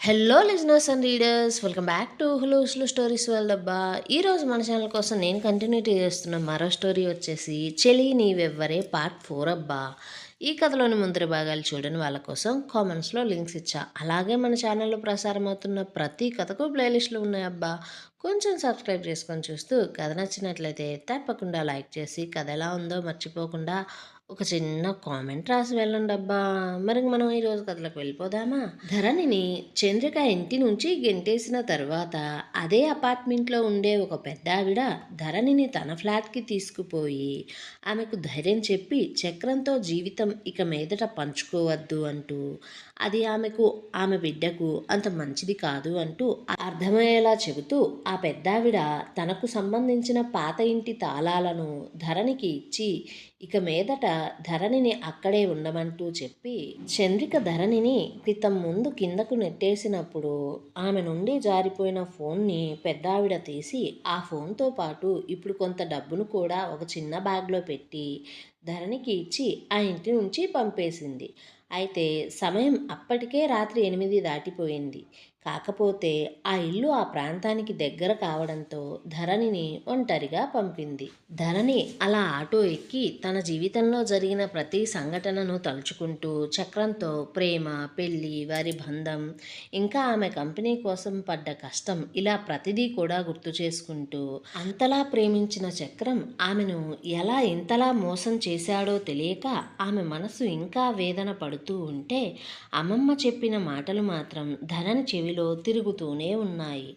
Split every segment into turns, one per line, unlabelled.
Hello listeners and readers, welcome back to hello slow stories world అబ్బా. ఈరోజు మన channel కోసం నేను కంటిన్యూటీ చేస్తున్న మరో స్టోరీ వచ్చేసి చెలి నీవెవ్వరే పార్ట్ 4 అబ్బా. ఈ కథలోని ముందరి భాగాలు చూడని వాళ్ళ కోసం కామెంట్స్లో లింక్స్ ఇచ్చా. అలాగే మన ఛానల్లో ప్రసారం అవుతున్న ప్రతి కథకు ప్లేలిస్టులు ఉన్నాయి అబ్బా. కొంచెం సబ్స్క్రైబ్ చేసుకొని చూస్తూ కథ నచ్చినట్లయితే తప్పకుండా లైక్ చేసి కథ ఎలా ఉందో మర్చిపోకుండా ఒక చిన్న కామెంట్ రాసి వెళ్ళండి అబ్బా. మరి మనం ఈరోజు కథలకు వెళ్ళిపోదామా? ధరణిని చంద్రిక ఇంటి నుంచి గెంటేసిన తర్వాత అదే అపార్ట్మెంట్లో ఉండే ఒక పెద్దావిడ ధరణిని తన ఫ్లాట్కి తీసుకుపోయి ఆమెకు ధైర్యం చెప్పి చక్రంతో జీవితం ఇక మీదట పంచుకోవద్దు అంటూ అది ఆమె బిడ్డకు అంత మంచిది కాదు అంటూ అర్థమయ్యేలా చెబుతూ ఆ పెద్దావిడ తనకు సంబంధించిన పాత ఇంటి తాళాలను ధరణికి ఇచ్చి ఇక మీదట ధరణిని అక్కడే ఉండమంటూ చెప్పి చంద్రిక ధరణిని క్రితం ముందు కిందకు నెట్టేసినప్పుడు ఆమె నుండి జారిపోయిన ఫోన్ని పెద్దావిడ తీసి ఆ ఫోన్తో పాటు ఇప్పుడు కొంత డబ్బును కూడా ఒక చిన్న బ్యాగ్లో పెట్టి ధరణికి ఇచ్చి ఆ ఇంటి నుంచి పంపేసింది. అయితే సమయం అప్పటికే రాత్రి 8 దాటిపోయింది. కాకపోతే ఆ ఇల్లు ఆ ప్రాంతానికి దగ్గర కావడంతో ధరణిని ఒంటరిగా పంపింది. ధరణి అలా ఆటో ఎక్కి తన జీవితంలో జరిగిన ప్రతి సంఘటనను తలుచుకుంటూ చక్రంతో ప్రేమ, పెళ్ళి, వారి బంధం, ఇంకా ఆమె కంపెనీ కోసం పడ్డ కష్టం ఇలా ప్రతిదీ కూడా గుర్తు చేసుకుంటూ అంతలా ప్రేమించిన చక్రం ఆమెను ఎలా ఇంతలా మోసం చేశాడో తెలియక ఆమె మనసు ఇంకా వేదన పడుతూ ఉంటే అమ్మమ్మ చెప్పిన మాటలు మాత్రం ధరణి చెవిలో తిరుగుతూనే ఉన్నాయి.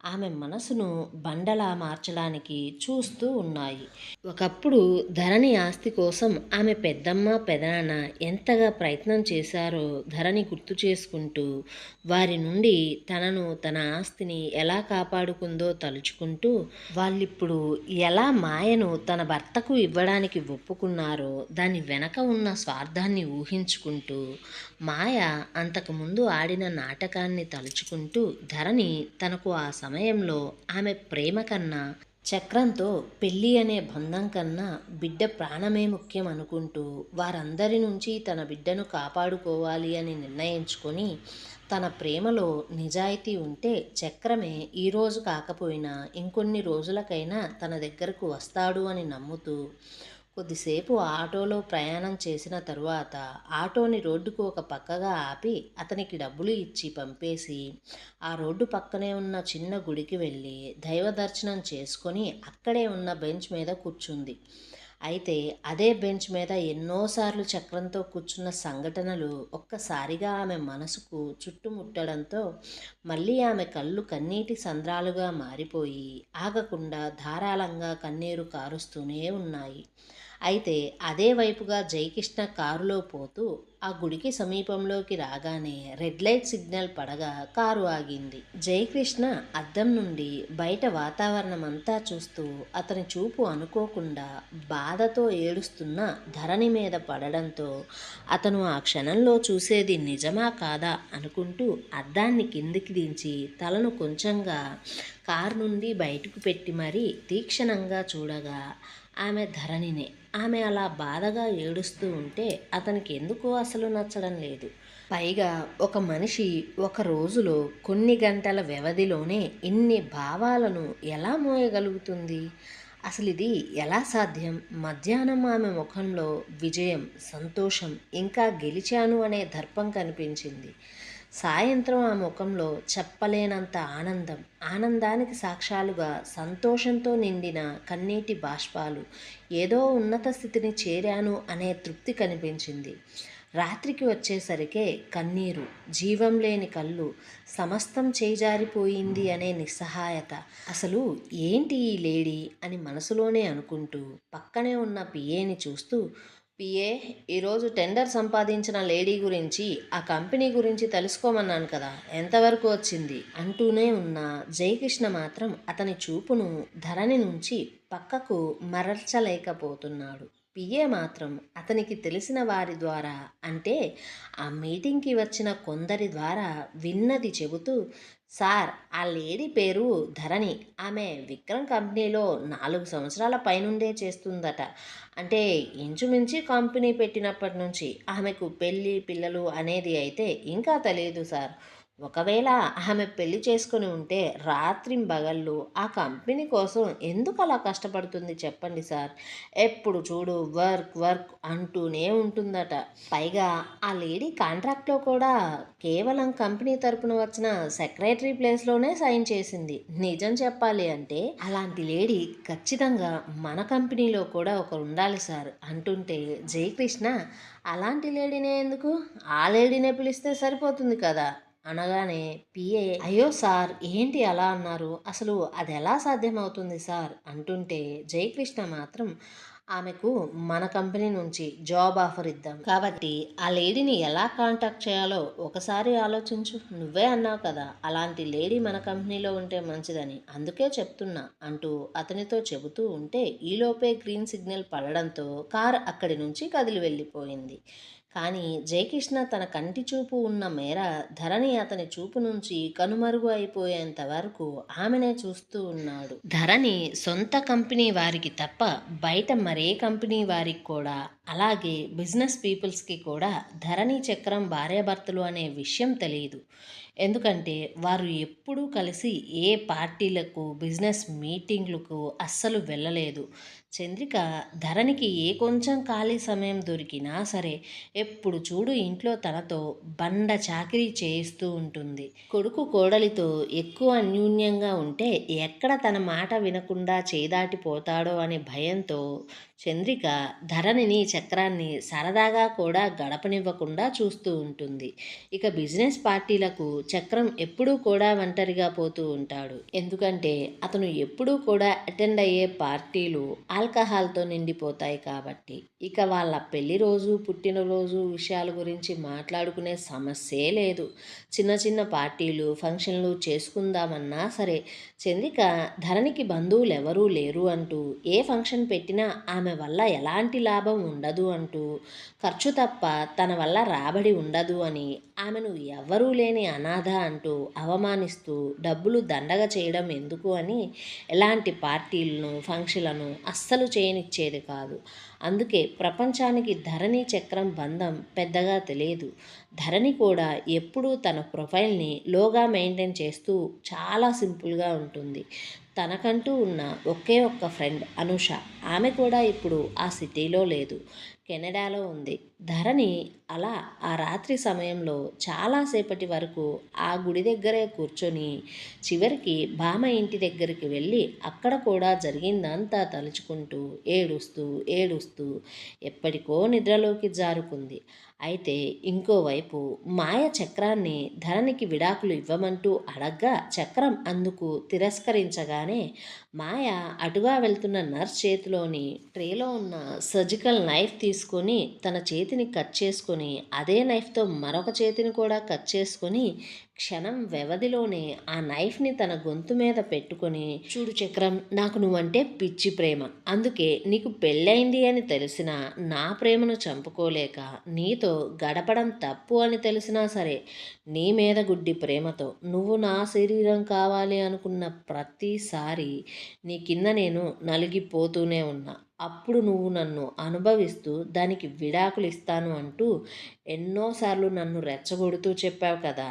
ఆమె మనసును బండలా మార్చడానికి చూస్తూ ఉన్నాయి. ఒకప్పుడు ధరణి ఆస్తి కోసం ఆమె పెద్దమ్మ పెదనాన్న ఎంతగా ప్రయత్నం చేశారో ధరణి గుర్తు చేసుకుంటూ వారి నుండి తన ఆస్తిని ఎలా కాపాడుకుందో తలుచుకుంటూ వాళ్ళిప్పుడు ఎలా మాయను తన భర్తకు ఇవ్వడానికి ఒప్పుకున్నారో దాని వెనక ఉన్న స్వార్థాన్ని ఊహించుకుంటూ మాయ అంతకుముందు ఆడిన నాటకాన్ని తలుచుకుంటూ ధరణి తనకు ఆ సమయంలో ఆమె ప్రేమ కన్నా చక్రంతో పెళ్ళి అనే బంధం కన్నా బిడ్డ ప్రాణమే ముఖ్యం అనుకుంటూ వారందరి నుంచి తన బిడ్డను కాపాడుకోవాలి అని నిర్ణయించుకొని తన ప్రేమలో నిజాయితీ ఉంటే చక్రమే ఈరోజు కాకపోయినా ఇంకొన్ని రోజులకైనా తన దగ్గరకు వస్తాడు అని నమ్ముతూ కొద్దిసేపు ఆటోలో ప్రయాణం చేసిన తరువాత ఆటోని రోడ్డుకు ఒక పక్కగా ఆపి అతనికి డబ్బులు ఇచ్చి పంపేసి ఆ రోడ్డు పక్కనే ఉన్న చిన్న గుడికి వెళ్ళి దైవ దర్శనం చేసుకొని అక్కడే ఉన్న బెంచ్ మీద కూర్చుంది. అయితే అదే బెంచ్ మీద ఎన్నోసార్లు చక్రంతో కూర్చున్న సంఘటనలు ఒక్కసారిగా ఆమె మనసుకు చుట్టుముట్టడంతో మళ్ళీ ఆమె కళ్ళు కన్నీటి సంద్రాలుగా మారిపోయి ఆగకుండా ధారాళంగా కన్నీరు కారుస్తూనే ఉన్నాయి. అయితే అదే వైపుగా జయకృష్ణ కారులో పోతూ ఆ గుడికి సమీపంలోకి రాగానే రెడ్ లైట్ సిగ్నల్ పడగా కారు ఆగింది. జయకృష్ణ అద్దం నుండి బయట వాతావరణం అంతా చూస్తూ అతని చూపు అనుకోకుండా బాధతో ఏడుస్తున్న ధరణి మీద పడడంతో అతను ఆ క్షణంలో చూసేది నిజమా కాదా అనుకుంటూ అద్దాన్ని కిందికి దించి తలను కొంచెంగా కారు నుండి బయటకు పెట్టి మరీ తీక్షణంగా చూడగా ఆమె ధరణినే. ఆమె అలా బాధగా ఏడుస్తూ ఉంటే అతనికి ఎందుకో అసలు నచ్చడం లేదు. పైగా ఒక మనిషి ఒక రోజులో కొన్ని గంటల వ్యవధిలోనే ఇన్ని భావాలను ఎలా మోయగలుగుతుంది? అసలు ఇది ఎలా సాధ్యం? మధ్యాహ్నం ఆమె ముఖంలో విజయం, సంతోషం, ఇంకా గెలిచాను అనే దర్పం కనిపించింది. సాయంత్రం ఆ ముఖంలో చెప్పలేనంత ఆనందం, ఆనందానికి సాక్ష్యాలుగా సంతోషంతో నిండిన కన్నీటి బాష్పాలు, ఏదో ఉన్నత స్థితిని చేరాను అనే తృప్తి కనిపించింది. రాత్రికి వచ్చేసరికే కన్నీరు, జీవం లేని కళ్ళు, సమస్తం చేజారిపోయింది అనే నిస్సహాయత. అసలు ఏంటి ఈ లేడీ అని మనసులోనే అనుకుంటూ పక్కనే ఉన్న పిఏని చూస్తూ, పిఏ, ఈరోజు టెండర్ సంపాదించిన లేడీ గురించి ఆ కంపెనీ గురించి తెలుసుకోమన్నాను కదా, ఎంతవరకు వచ్చింది అంటూనే ఉన్న జయకృష్ణ మాత్రం అతని చూపును ధరణి నుంచి పక్కకు మరల్చలేకపోతున్నాడు. పిఏ మాత్రం అతనికి తెలిసిన వారి ద్వారా, అంటే ఆ మీటింగ్కి వచ్చిన కొందరి ద్వారా విన్నది చెబుతూ, సార్, ఆ లేడీ పేరు ధరణి. ఆమె విక్రమ్ కంపెనీలో 4 సంవత్సరాల పైనుండే చేస్తుందట. అంటే ఇంచుమించి కంపెనీ పెట్టినప్పటి నుంచి ఆమెకు పెళ్ళి పిల్లలు అనేది అయితే ఇంకా తెలియదు సార్. ఒకవేళ ఆమె పెళ్లి చేసుకొని ఉంటే రాత్రింబగళ్ళు ఆ కంపెనీ కోసం ఎందుకు అలా కష్టపడుతుంది చెప్పండి సార్. ఎప్పుడు చూడు వర్క్ వర్క్ అంటూనే ఉంటుందట. పైగా ఆ లేడీ కాంట్రాక్ట్లో కూడా కేవలం కంపెనీ తరపున వచ్చిన సెక్రటరీ ప్లేస్లోనే సైన్ చేసింది. నిజం చెప్పాలి అంటే అలాంటి లేడీ ఖచ్చితంగా మన కంపెనీలో కూడా ఒకరు ఉండాలి సార్ అంటుంటే జయకృష్ణ అలాంటి లేడీనే ఎందుకు, ఆ లేడీనే పిలిస్తే సరిపోతుంది కదా అనగానే పిఏ అయ్యో సార్ ఏంటి అలా అన్నారు, అసలు అది ఎలా సాధ్యమవుతుంది సార్ అంటుంటే జయకృష్ణ మాత్రం ఆమెకు మన కంపెనీ నుంచి జాబ్ ఆఫర్ ఇద్దాం కాబట్టి ఆ లేడీని ఎలా కాంటాక్ట్ చేయాలో ఒకసారి ఆలోచించు. నువ్వే అన్నావు కదా అలాంటి లేడీ మన కంపెనీలో ఉంటే మంచిదని, అందుకే చెప్తున్నా అంటూ అతనితో చెబుతూ ఉంటే ఈలోపే గ్రీన్ సిగ్నల్ పడడంతో కార్ అక్కడి నుంచి కదిలి వెళ్ళిపోయింది. కానీ జయకృష్ణ తన కంటి చూపు ఉన్న మేర ధరణి అతని చూపు నుంచి కనుమరుగు అయిపోయేంత వరకు ఆమెనే చూస్తూ ఉన్నాడు. ధరణి సొంత కంపెనీ వారికి తప్ప బయట మరే కంపెనీ వారికి కూడా, అలాగే బిజినెస్ పీపుల్స్కి కూడా ధరణి చక్రం భార్యాభర్తలు అనే విషయం తెలియదు. ఎందుకంటే వారు ఎప్పుడూ కలిసి ఏ పార్టీలకు బిజినెస్ మీటింగ్లకు అస్సలు వెళ్ళలేదు. చంద్రిక ధరణికి ఏ కొంచెం ఖాళీ సమయం దొరికినా సరే ఎప్పుడు చూడు ఇంట్లో తనతో బండ చాకిరీ చేయిస్తూ ఉంటుంది. కొడుకు కోడలితో ఎక్కువ అన్యూన్యంగా ఉంటే ఎక్కడ తన మాట వినకుండా చేదాటిపోతాడో అనే భయంతో చంద్రిక ధరణిని చక్రాన్ని సరదాగా కూడా గడపనివ్వకుండా చూస్తూ ఉంటుంది. ఇక బిజినెస్ పార్టీలకు చక్రం ఎప్పుడూ కూడా ఒంటరిగా పోతూ ఉంటాడు. ఎందుకంటే అతను ఎప్పుడూ కూడా అటెండ్ అయ్యే పార్టీలు ఆల్కహాల్తో నిండిపోతాయి కాబట్టి. ఇక వాళ్ళ పెళ్లి రోజు పుట్టినరోజు విషయాల గురించి మాట్లాడుకునే సమస్యే లేదు. చిన్న చిన్న పార్టీలు ఫంక్షన్లు చేసుకుందామన్నా సరే చంద్రిక ధరణికి బంధువులు ఎవరూ లేరు అంటూ, ఏ ఫంక్షన్ పెట్టినా ఆమె వల్ల ఎలాంటి లాభం ఉండదు అంటూ, ఖర్చు తప్ప తన వల్ల రాబడి ఉండదు అని, ఆమెను ఎవ్వరూ లేని అనాథ అంటూ అవమానిస్తూ డబ్బులు దండగ చేయడం ఎందుకు అని ఎలాంటి పార్టీలను ఫంక్షన్లను అస్సలు చేయనిచ్చేది కాదు. అందుకే ప్రపంచానికి ధరణి చక్రం బంధం పెద్దగా తెలియదు. ధరణి కూడా ఎప్పుడూ తన ప్రొఫైల్ని లోగా మెయింటైన్ చేస్తూ చాలా సింపుల్గా ఉంటుంది. తనకంటూ ఉన్న ఒకే ఒక్క ఫ్రెండ్ అనుష, ఆమె కూడా ఇప్పుడు ఆ సిటీలో లేదు, కెనడాలో ఉంది. ధరణి అలా ఆ రాత్రి సమయంలో చాలాసేపటి వరకు ఆ గుడి దగ్గరే కూర్చొని చివరికి బామ ఇంటి దగ్గరికి వెళ్ళి అక్కడ కూడా జరిగిందంతా తలుచుకుంటూ ఏడుస్తూ ఏడుస్తూ ఎప్పటికో నిద్రలోకి జారుకుంది. అయితే ఇంకోవైపు మాయ చక్రాన్ని ధరణికి విడాకులు ఇవ్వమంటూ అడగ్గా చక్రం అందుకు తిరస్కరించగానే మాయ అటుగా వెళ్తున్న నర్స్ చేతిలోని ట్రేలో ఉన్న సర్జికల్ నైఫ్ తీసుకొని తన చేతిని కట్ చేసుకొని అదే నైఫ్తో మరొక చేతిని కూడా కట్ చేసుకొని క్షణం వ్యవధిలోనే ఆ నైఫ్ని తన గొంతు మీద పెట్టుకొని, చూడు చక్రం, నాకు నువ్వంటే పిచ్చి ప్రేమ, అందుకే నీకు పెళ్ళైంది అని తెలిసినా నా ప్రేమను చంపుకోలేక నీతో గడపడం తప్పు అని తెలిసినా సరే నీ మీద గుడ్డి ప్రేమతో నువ్వు నా శరీరం కావాలి అనుకున్న ప్రతిసారి నీ కింద నేను నలిగిపోతూనే ఉన్నా. అప్పుడు నువ్వు నన్ను అనుభవిస్తూ దానికి విడాకులు ఇస్తాను అంటూ ఎన్నోసార్లు నన్ను రెచ్చగొడుతూ చెప్పావు కదా.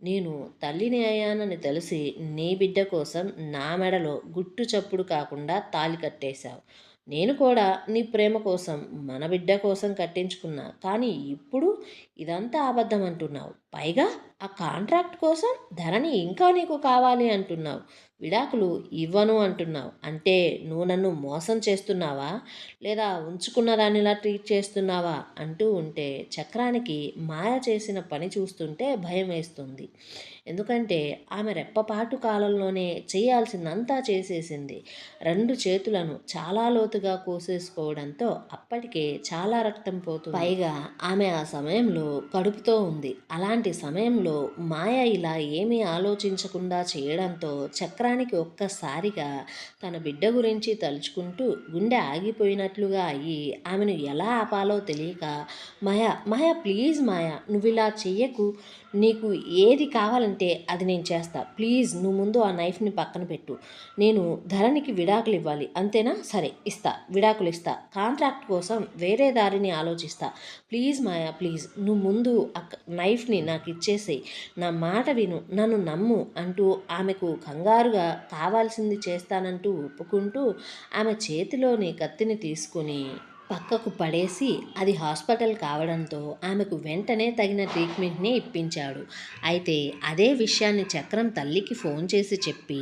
నేను తల్లిని అయ్యానని తెలిసి నీ బిడ్డ కోసం నా మెడలో గుట్టు చప్పుడు కాకుండా తాళి కట్టేశావు. నేను కూడా నీ ప్రేమ కోసం మన బిడ్డ కోసం కట్టించుకున్నా. కానీ ఇప్పుడు ఇదంతా అబద్ధం అంటున్నావు. పైగా ఆ కాంట్రాక్ట్ కోసం ధరణి ఇంకా నీకు కావాలి అంటున్నావు. విడాకులు ఇవ్వను అంటున్నావు. అంటే నువ్వు నన్ను మోసం చేస్తున్నావా, లేదా ఉంచుకున్న దానిలా ట్రీట్ చేస్తున్నావా అంటూ ఉంటే చక్రానికి మాయ చేసిన పని చూస్తుంటే భయం వేస్తుంది. ఎందుకంటే ఆమె రెప్పపాటు కాలంలోనే చేయాల్సిందంతా చేసేసింది. రెండు చేతులను చాలా లోతుగా కోసేసుకోవడంతో అప్పటికే చాలా రక్తం పోతుంది. పైగా ఆమె ఆ సమయంలో కడుపుతో ఉంది. అలాంటి సమయంలో మాయ ఇలా ఏమీ ఆలోచించకుండా చేయడంతో చక్రానికి ఒక్కసారిగా తన బిడ్డ గురించి తలుచుకుంటూ గుండె ఆగిపోయినట్లుగా అయ్యి ఆమెను ఎలా ఆపాలో తెలియక, మాయా మాయా ప్లీజ్ మాయా నువ్వు ఇలా చెయ్యకు, నీకు ఏది కావాలంటే అది నేను చేస్తా. ప్లీజ్ నువ్వు ముందు ఆ నైఫ్‌ని పక్కన పెట్టు. నేను ధరణికి విడాకులు ఇవ్వాలి. అంతేనా? సరే ఇస్తా. విడాకులు ఇస్తా. కాంట్రాక్ట్ కోసం వేరే దారిని ఆలోచిస్తా. ప్లీజ్ మాయా ప్లీజ్ నువ్వు ముందు నైఫ్‌ని నాకు ఇచ్చేసేయి. నా మాట విను. నన్ను నమ్ము అంటూ ఆమెకు కంగారుగా కావాల్సింది చేస్తానంటూ ఒప్పుకుంటూ ఆమె చేతిలోని కత్తిని తీసుకొని పక్కకు పడేసి అది హాస్పిటల్ కావడంతో ఆమెకు వెంటనే తగిన ట్రీట్మెంట్ని ఇప్పించాడు. అయితే అదే విషయాన్ని చక్రం తల్లికి ఫోన్ చేసి చెప్పి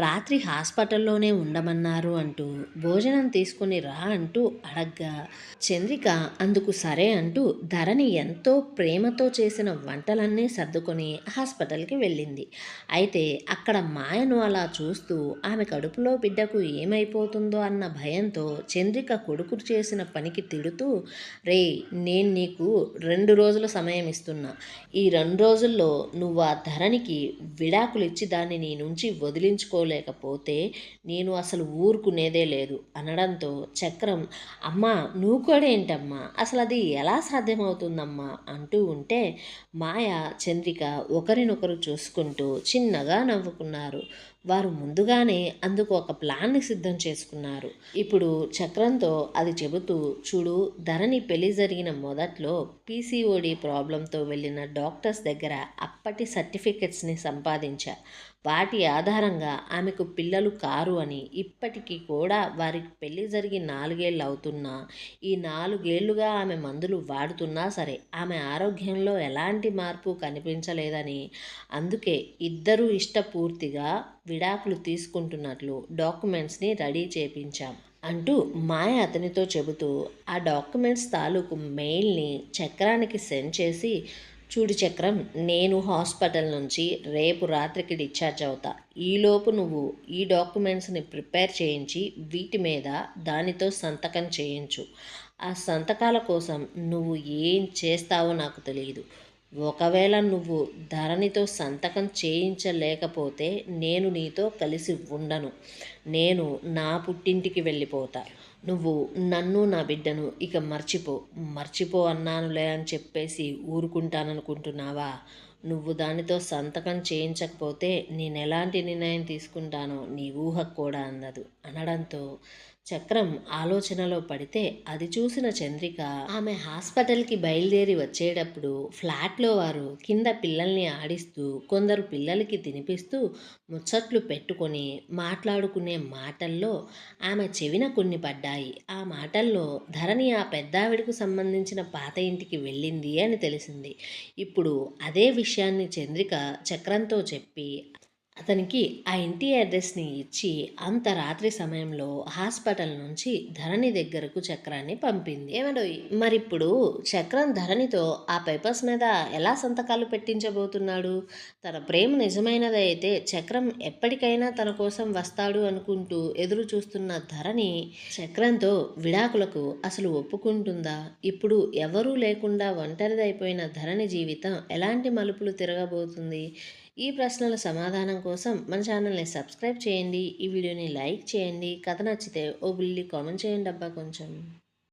రాత్రి హాస్పిటల్లోనే ఉండమన్నారు అంటూ భోజనం తీసుకుని రా అంటూ అడగ్గా చంద్రిక అందుకు సరే అంటూ ధరణి ఎంతో ప్రేమతో చేసిన వంటలన్నీ సర్దుకొని హాస్పిటల్కి వెళ్ళింది. అయితే అక్కడ మాయను అలా చూస్తూ ఆమె కడుపులో బిడ్డకు ఏమైపోతుందో అన్న భయంతో చంద్రిక కొడుకు చేసిన పనికి తిడుతూ, రేయ్ నేను నీకు 2 రోజుల సమయం ఇస్తున్నా. ఈ 2 రోజుల్లో నువ్వు ఆ ధరణికి విడాకులు ఇచ్చి దాన్ని నీ నుంచి వదిలించుకోలేకపోతే నేను అసలు ఊరుకునేదే లేదు అనడంతో చక్రం అమ్మా నువ్వు కూడా ఏంటమ్మా అసలు అది ఎలా సాధ్యమవుతుందమ్మా అంటూ ఉంటే మాయ చంద్రిక ఒకరినొకరు చూసుకుంటూ చిన్నగా నవ్వుకున్నారు. వారు ముందుగానే అందుకు ఒక ప్లాన్ని సిద్ధం చేసుకున్నారు. ఇప్పుడు చక్రంతో అది చెబుతూ చూడు ధరణి పెళ్లి జరిగిన మొదట్లో పీసీఓడి ప్రాబ్లంతో వెళ్ళిన డాక్టర్స్ దగ్గర అప్పటి సర్టిఫికెట్స్ని సంపాదించా. వాటి ఆధారంగా ఆమెకు పిల్లలు కారు అని ఇప్పటికీ కూడా వారికి పెళ్లి జరిగి 4 ఏళ్ళు అవుతున్నా ఈ 4 ఏళ్లుగా ఆమె మందులు వాడుతున్నా సరే ఆమె ఆరోగ్యంలో ఎలాంటి మార్పు కనిపించలేదని అందుకే ఇద్దరూ ఇష్టపూర్తిగా విడాకులు తీసుకుంటున్నట్లు డాక్యుమెంట్స్ని రెడీ చేపించాం అంటూ మాయ అతనితో చెబుతూ ఆ డాక్యుమెంట్స్ తాలూకు మెయిల్ని చక్రానికి సెండ్ చేసి చూడు చక్రం నేను హాస్పిటల్ నుంచి రేపు రాత్రికి డిశ్చార్జ్ అవుతా. ఈలోపు నువ్వు ఈ డాక్యుమెంట్స్ని ప్రిపేర్ చేయించి వీటి మీద దానితో సంతకం చేయించు. ఆ సంతకాల కోసం నువ్వు ఏం చేస్తావో నాకు తెలియదు. ఒకవేళ నువ్వు ధరణితో సంతకం చేయించలేకపోతే నేను నీతో కలిసి ఉండను. నేను నా పుట్టింటికి వెళ్ళిపోతా. నువ్వు నన్ను నా బిడ్డను ఇక మర్చిపో అన్నానులే అని చెప్పేసి ఊరుకుంటాననుకుంటున్నావా? నువ్వు దానితో సంతకం చేయించకపోతే నేను ఎలాంటి నిర్ణయం తీసుకుంటానో నీ ఊహకు కూడా అందదు అనడంతో చక్రం ఆలోచనలో పడితే అది చూసిన చంద్రిక ఆమె హాస్పిటల్కి బయలుదేరి వచ్చేటప్పుడు ఫ్లాట్లో వారు కింద పిల్లల్ని ఆడిస్తూ కొందరు పిల్లలకి తినిపిస్తూ ముచ్చట్లు పెట్టుకొని మాట్లాడుకునే మాటల్లో ఆమె చెవిన కొన్ని పడ్డాయి. ఆ మాటల్లో ధరణి ఆ పెద్దావిడకు సంబంధించిన పాత ఇంటికి వెళ్ళింది అని తెలిసింది. ఇప్పుడు అదే విషయాన్ని చంద్రిక చక్రంతో చెప్పి అతనికి ఆ ఇంటి అడ్రస్ని ఇచ్చి అంత రాత్రి సమయంలో హాస్పిటల్ నుంచి ధరణి దగ్గరకు చక్రాన్ని పంపింది. ఏమండోయ్ మరిప్పుడు చక్రం ధరణితో ఆ పేపర్స్ మీద ఎలా సంతకాలు పెట్టించబోతున్నాడు? తన ప్రేమ నిజమైనదైతే చక్రం ఎప్పటికైనా తన కోసం వస్తాడు అనుకుంటూ ఎదురు చూస్తున్న ధరణి చక్రంతో విడాకులకు అసలు ఒప్పుకుంటుందా? ఇప్పుడు ఎవరూ లేకుండా ఒంటరిదైపోయిన ధరణి జీవితం ఎలాంటి మలుపులు తిరగబోతుంది? ఈ ప్రశ్నల సమాధానం కోసం మన ఛానల్ని సబ్స్క్రైబ్ చేయండి. ఈ వీడియోని లైక్ చేయండి. కథ నచ్చితే ఓ బుల్లి కామెంట్ చేయండి అబ్బా కొంచెం.